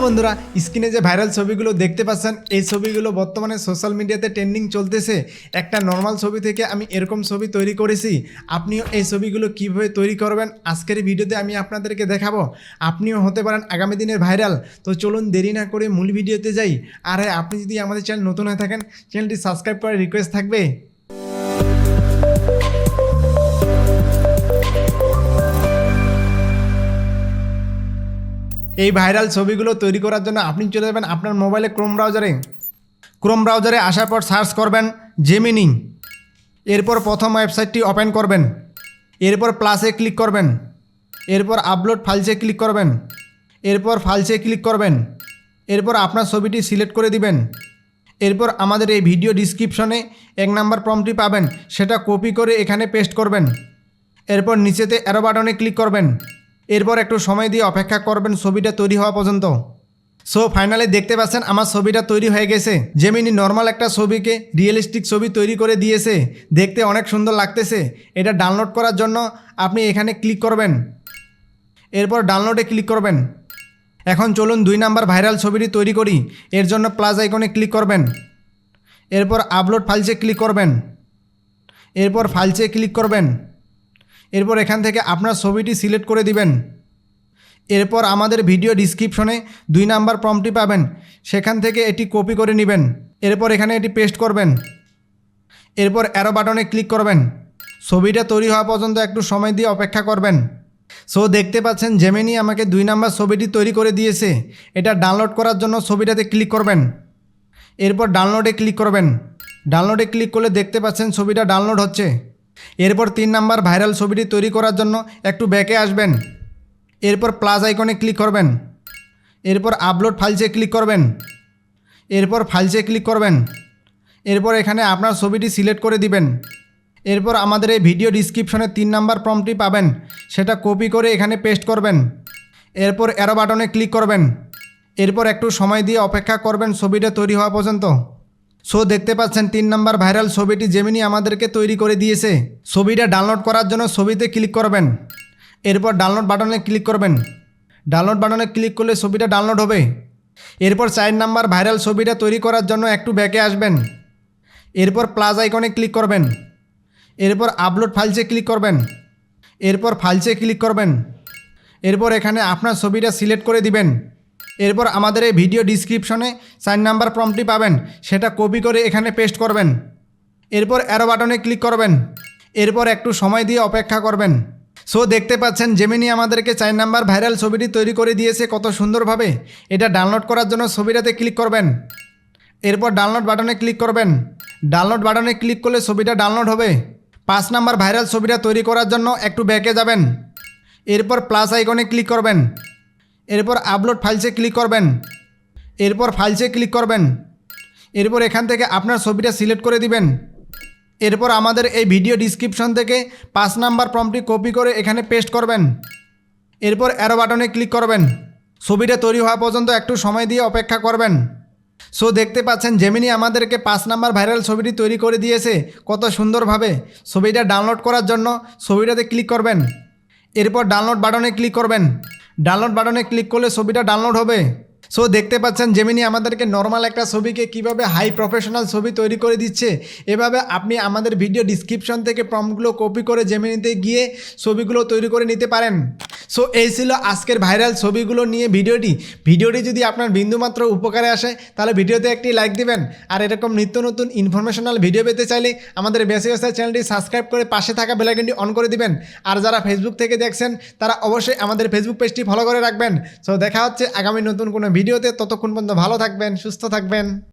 বন্ধুরা, স্ক্রিনে যে ভাইরাল ছবিগুলো দেখতে পাচ্ছেন, এই ছবিগুলো বর্তমানে সোশ্যাল মিডিয়াতে ট্রেন্ডিং চলতেছে। একটা নর্মাল ছবি থেকে আমি এরকম ছবি তৈরি করেছি। আপনিও এই ছবিগুলো কীভাবে তৈরি করবেন আজকের ভিডিওতে আমি আপনাদেরকে দেখাবো। আপনিও হতে পারেন আগামী দিনের ভাইরাল। তো চলুন দেরি না করে মূল ভিডিওতে যাই। আর হ্যাঁ, আপনি যদি আমাদের চ্যানেল নতুন হয়ে থাকেন, চ্যানেলটি সাবস্ক্রাইব করার রিকোয়েস্ট থাকবে। এই ভাইরাল ছবিগুলো তৈরি করার জন্য আপনি চলে যাবেন আপনার মোবাইলে ক্রোম ব্রাউজারে আসার পর সার্চ করবেন জেমিনি। এরপর প্রথম ওয়েবসাইটটি ওপেন করবেন। এরপর প্লাসে ক্লিক করবেন। এরপর আপলোড ফাইলসে ক্লিক করবেন। এরপর ফাইলসে ক্লিক করবেন। এরপর আপনার ছবিটি সিলেক্ট করে দিবেন। এরপর আমাদের এই ভিডিও ডিসক্রিপশনে 1 নাম্বার প্রম্পটটি পাবেন, সেটা কপি করে এখানে পেস্ট করবেন। এরপর নিচেতে অ্যারো বাটনে ক্লিক করবেন। এরপর একটু সময় দিয়ে অপেক্ষা করবেন ছবিটা তৈরি হওয়া পর্যন্ত। সো ফাইনালি দেখতে পাচ্ছেন আমার ছবিটা তৈরি হয়ে গেছে। জেমিনি নর্মাল একটা ছবিকে রিয়েলিস্টিক ছবি তৈরি করে দিয়েছে। দেখতে অনেক সুন্দর লাগতেছে। এটা ডাউনলোড করার জন্য আপনি এখানে ক্লিক করবেন। এরপর ডাউনলোডে ক্লিক করবেন। এখন চলুন 2 নাম্বার ভাইরাল ছবিটি তৈরি করি। এর জন্য প্লাস আইকনে ক্লিক করবেন। এরপর আপলোড ফাইলসে ক্লিক করবেন। এরপর ফাইলসে ক্লিক করবেন। এরপর এখান থেকে আপনার ছবিটি সিলেক্ট করে দিবেন। এরপর আমাদের ভিডিও ডিসক্রিপশনে 2 নাম্বার প্রম্পটটি পাবেন, সেখান থেকে এটি কপি করে নেবেন। এরপর এখানে এটি পেস্ট করবেন। এরপর অ্যারো বাটনে ক্লিক করবেন। ছবিটা তৈরি হওয়া পর্যন্ত একটু সময় দিয়ে অপেক্ষা করবেন। সো দেখতে পাচ্ছেন জেমিনি আমাকে 2 নাম্বার ছবিটি তৈরি করে দিয়েছে। এটা ডাউনলোড করার জন্য ছবিটাতে ক্লিক করবেন। এরপর ডাউনলোডে ক্লিক করবেন। ডাউনলোডে ক্লিক করলে দেখতে পাচ্ছেন ছবিটা ডাউনলোড হচ্ছে। এরপর 3 নাম্বার ভাইরাল ছবিটি তৈরি করার জন্য একটু ব্যাকে আসবেন। এরপর প্লাস আইকনে ক্লিক করবেন। এরপর আপলোড ফাইলসে ক্লিক করবেন। এরপর ফাইলসে ক্লিক করবেন। এরপর এখানে আপনার ছবিটি সিলেক্ট করে দিবেন। এরপর আমাদের এই ভিডিও ডিসক্রিপশনে 3 নাম্বার প্রম্পটটি পাবেন, সেটা কপি করে এখানে পেস্ট করবেন। এরপর অ্যারো বাটনে ক্লিক করবেন। এরপর একটু সময় দিয়ে অপেক্ষা করবেন ছবিটা তৈরি হওয়া পর্যন্ত। সো দেখতে পাচ্ছেন 3 নাম্বার ভাইরাল ছবিটি জেমিনি আমাদেরকে তৈরি করে দিয়েছে। ছবিটা ডাউনলোড করার জন্য ছবিতে ক্লিক করবেন। এরপর ডাউনলোড বাটনে ক্লিক করবেন। ডাউনলোড বাটনে ক্লিক করলে ছবিটা ডাউনলোড হবে। এরপর 4 নাম্বার ভাইরাল ছবিটা তৈরি করার জন্য একটু ব্যাকে আসবেন। এরপর প্লাস আইকনে ক্লিক করবেন। এরপর আপলোড ফাইলসে ক্লিক করবেন। এরপর ফাইলসে ক্লিক করবেন। এরপর এখানে আপনার ছবিটা সিলেক্ট করে দিবেন। এরপর আমাদের এই ভিডিও ডিসক্রিপশনে 4 নাম্বার প্রম্পটটি পাবেন, সেটা কপি করে এখানে পেস্ট করবেন। এরপর অ্যারো বাটনে ক্লিক করবেন। এরপর একটু সময় দিয়ে অপেক্ষা করবেন। সো দেখতে পাচ্ছেন জেমিনি আমাদেরকে 4 নাম্বার ভাইরাল ছবিটি তৈরি করে দিয়েছে কত সুন্দরভাবে। এটা ডাউনলোড করার জন্য ছবিটাতে ক্লিক করবেন। এরপর ডাউনলোড বাটনে ক্লিক করবেন। ডাউনলোড বাটনে ক্লিক করলে ছবিটা ডাউনলোড হবে। 5 নাম্বার ভাইরাল ছবিটা তৈরি করার জন্য একটু ব্যাকে যাবেন। এরপর প্লাস আইকনে ক্লিক করবেন। এরপর আপলোড ফাইলসে ক্লিক করবেন। এরপর ফাইলসে ক্লিক করবেন। এরপর এখান থেকে আপনার ছবিটা সিলেক্ট করে দিবেন। এরপর আমাদের এই ভিডিও ডিসক্রিপশন থেকে 5 নাম্বার প্রম্পটটি কপি করে এখানে পেস্ট করবেন। এরপর অ্যারো বাটনে ক্লিক করবেন। ছবিটা তৈরি হওয়া পর্যন্ত একটু সময় দিয়ে অপেক্ষা করবেন। সো দেখতে পাচ্ছেন জেমিনি আমাদেরকে 5 নাম্বার ভাইরাল ছবিটি তৈরি করে দিয়েছে কত সুন্দরভাবে। ছবিটা ডাউনলোড করার জন্য ছবিটাতে ক্লিক করবেন। এরপর ডাউনলোড বাটনে ক্লিক করবেন। ডাউনলোড বাটনে ক্লিক করলে ছবিটা ডাউনলোড হবে। সো দেখতে পাচ্ছেন জেমিনি আমাদেরকে নর্মাল একটা ছবিকে কিভাবে হাই প্রফেশনাল ছবি তৈরি করে দিচ্ছে। এভাবে আপনি আমাদের ভিডিও ডিসক্রিপশন থেকে প্রম্পটগুলো কপি করে জেমিনিতে গিয়ে ছবিগুলো তৈরি করে নিতে পারেন। সো এই ছিল আজকের ভাইরাল ছবিগুলো নিয়ে ভিডিওটি যদি আপনার বিন্দুমাত্র উপকারে আসে তাহলে ভিডিওতে একটি লাইক দিবেন। আর এরকম নিত্য নতুন ইনফরমেশনাল ভিডিও পেতে চাইলে আমাদের বেসিক চ্যানেলটি সাবস্ক্রাইব করে পাশে থাকা বেল আইকনটি অন করে দিবেন। আর যারা ফেসবুক থেকে দেখছেন তারা অবশ্যই আমাদের ফেসবুক পেজটি ফলো করে রাখবেন। সো দেখা হচ্ছে আগামী নতুন কোনো ভিডিওতে। ততক্ষণ পর্যন্ত ভালো থাকবেন, সুস্থ থাকবেন।